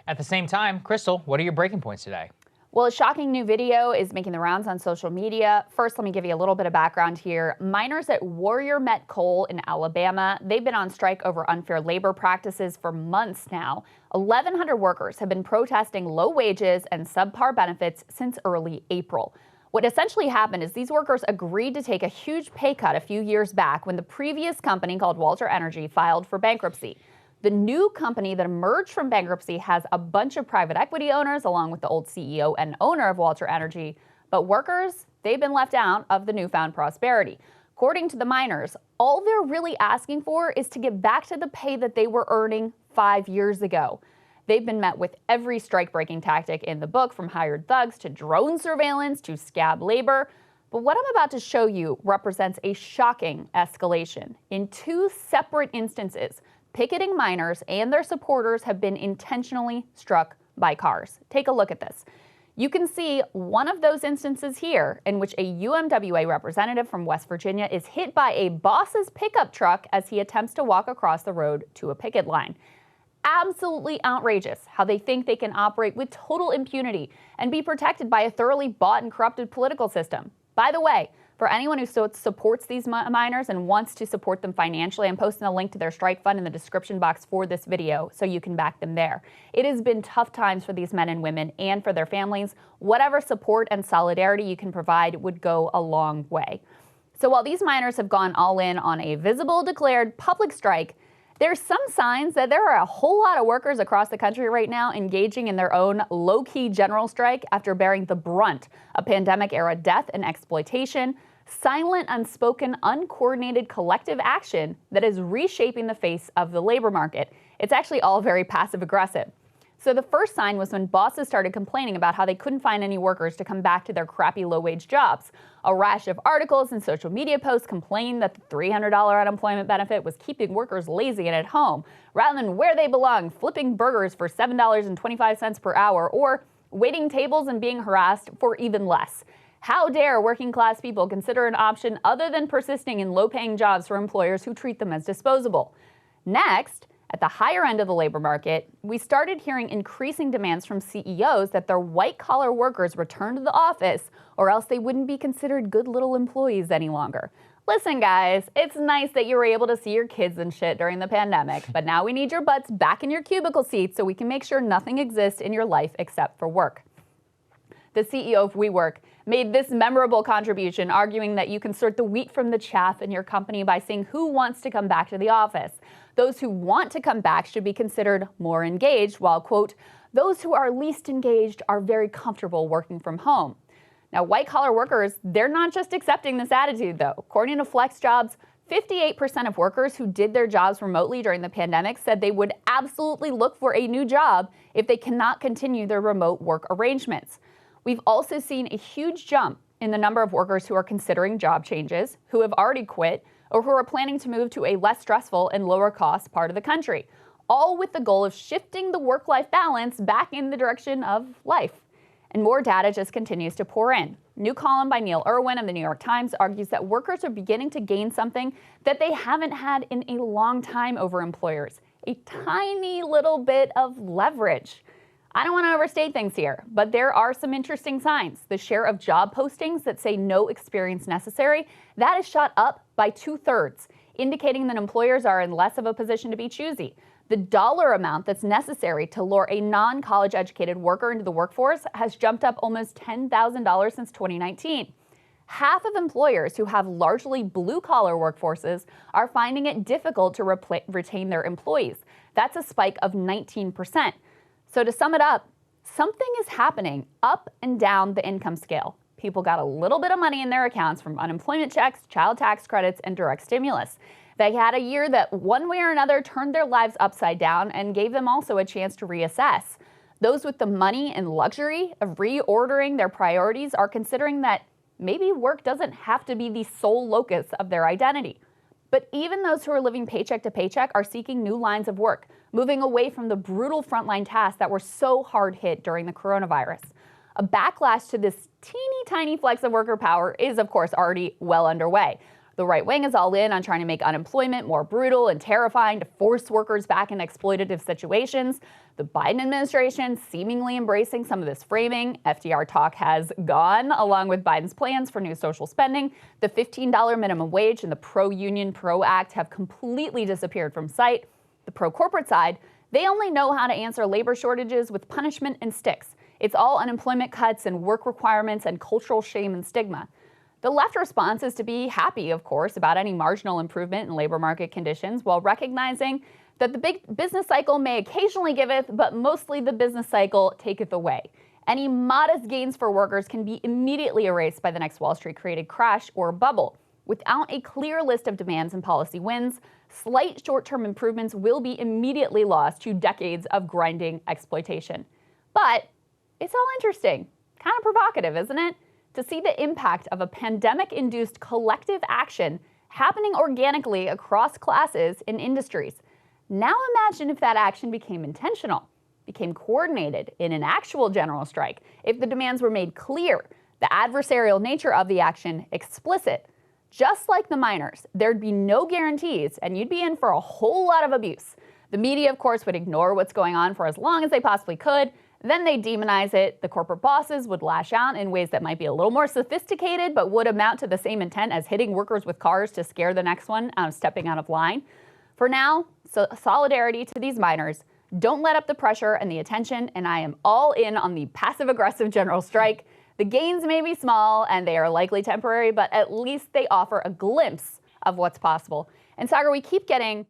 At the same time, Krystal, what are your breaking points today? Well, a shocking new video is making the rounds on social media. First, let me give you a little bit of background here. Miners at Warrior Met Coal in Alabama, they've been on strike over unfair labor practices for months now. 1,100 workers have been protesting low wages and subpar benefits since early April. What essentially happened is these workers agreed to take a huge pay cut a few years back when the previous company called Walter Energy filed for bankruptcy. The new company that emerged from bankruptcy has a bunch of private equity owners, along with the old CEO and owner of Walter Energy. But workers, they've been left out of the newfound prosperity. According to the miners, all they're really asking for is to get back to the pay that they were earning 5 years ago. They've been met with every strike-breaking tactic in the book, from hired thugs to drone surveillance to scab labor. But what I'm about to show you represents a shocking escalation. In two separate instances, picketing miners and their supporters have been intentionally struck by cars. Take a look at this. You can see one of those instances here in which a UMWA representative from West Virginia is hit by a boss's pickup truck as he attempts to walk across the road to a picket line. Absolutely outrageous how they think they can operate with total impunity and be protected by a thoroughly bought and corrupted political system. By the way, for anyone who supports these miners and wants to support them financially, I'm posting a link to their strike fund in the description box for this video so you can back them there. It has been tough times for these men and women and for their families. Whatever support and solidarity you can provide would go a long way. So while these miners have gone all in on a visible, declared public strike, there's some signs that there are a whole lot of workers across the country right now engaging in their own low-key general strike after bearing the brunt of pandemic-era death and exploitation, silent, unspoken, uncoordinated collective action that is reshaping the face of the labor market. It's actually all very passive-aggressive. So the first sign was when bosses started complaining about how they couldn't find any workers to come back to their crappy low-wage jobs. A rash of articles and social media posts complained that the $300 unemployment benefit was keeping workers lazy and at home, rather than where they belong, flipping burgers for $7.25 per hour, or waiting tables and being harassed for even less. How dare working-class people consider an option other than persisting in low-paying jobs for employers who treat them as disposable? Next, at the higher end of the labor market, we started hearing increasing demands from CEOs that their white-collar workers return to the office, or else they wouldn't be considered good little employees any longer. Listen, guys, it's nice that you were able to see your kids and shit during the pandemic, but now we need your butts back in your cubicle seats so we can make sure nothing exists in your life except for work. The CEO of WeWork made this memorable contribution, arguing that you can sort the wheat from the chaff in your company by seeing who wants to come back to the office. Those who want to come back should be considered more engaged, while, quote, those who are least engaged are very comfortable working from home. Now, white-collar workers, they're not just accepting this attitude, though. According to FlexJobs, 58% of workers who did their jobs remotely during the pandemic said they would absolutely look for a new job if they cannot continue their remote work arrangements. We've also seen a huge jump in the number of workers who are considering job changes, who have already quit, or who are planning to move to a less stressful and lower cost part of the country, all with the goal of shifting the work-life balance back in the direction of life. And more data just continues to pour in. New column by Neil Irwin of the New York Times argues that workers are beginning to gain something that they haven't had in a long time over employers: a tiny little bit of leverage. I don't want to overstate things here, but there are some interesting signs. The share of job postings that say no experience necessary, that has shot up by 2/3, indicating that employers are in less of a position to be choosy. The dollar amount that's necessary to lure a non-college educated worker into the workforce has jumped up almost $10,000 since 2019. Half of employers who have largely blue-collar workforces are finding it difficult to retain their employees. That's a spike of 19%. So to sum it up, something is happening up and down the income scale. People got a little bit of money in their accounts from unemployment checks, child tax credits, and direct stimulus. They had a year that one way or another turned their lives upside down and gave them also a chance to reassess. Those with the money and luxury of reordering their priorities are considering that maybe work doesn't have to be the sole locus of their identity. But even those who are living paycheck to paycheck are seeking new lines of work, moving away from the brutal frontline tasks that were so hard hit during the coronavirus. A backlash to this teeny tiny flex of worker power is, of course, already well underway. The right wing is all in on trying to make unemployment more brutal and terrifying to force workers back in exploitative situations. The Biden administration seemingly embracing some of this framing. FDR talk has gone, along with Biden's plans for new social spending. The $15 minimum wage and the pro-union, pro-act have completely disappeared from sight. The pro-corporate side, they only know how to answer labor shortages with punishment and sticks. It's all unemployment cuts and work requirements and cultural shame and stigma. The left response is to be happy, of course, about any marginal improvement in labor market conditions, while recognizing that the big business cycle may occasionally giveth, but mostly the business cycle taketh away. Any modest gains for workers can be immediately erased by the next Wall Street-created crash or bubble. Without a clear list of demands and policy wins, slight short-term improvements will be immediately lost to decades of grinding exploitation. But it's all interesting, kind of provocative, isn't it? To see the impact of a pandemic-induced collective action happening organically across classes and industries. Now imagine if that action became intentional, became coordinated in an actual general strike, if the demands were made clear, the adversarial nature of the action explicit. Just like the miners, there'd be no guarantees and you'd be in for a whole lot of abuse. The media, of course, would ignore what's going on for as long as they possibly could. Then they demonize it. The corporate bosses would lash out in ways that might be a little more sophisticated, but would amount to the same intent as hitting workers with cars to scare the next one out of stepping out of line. For now, solidarity to these miners. Don't let up the pressure and the attention, and I am all in on the passive-aggressive general strike. The gains may be small, and they are likely temporary, but at least they offer a glimpse of what's possible. And Sagar, we keep getting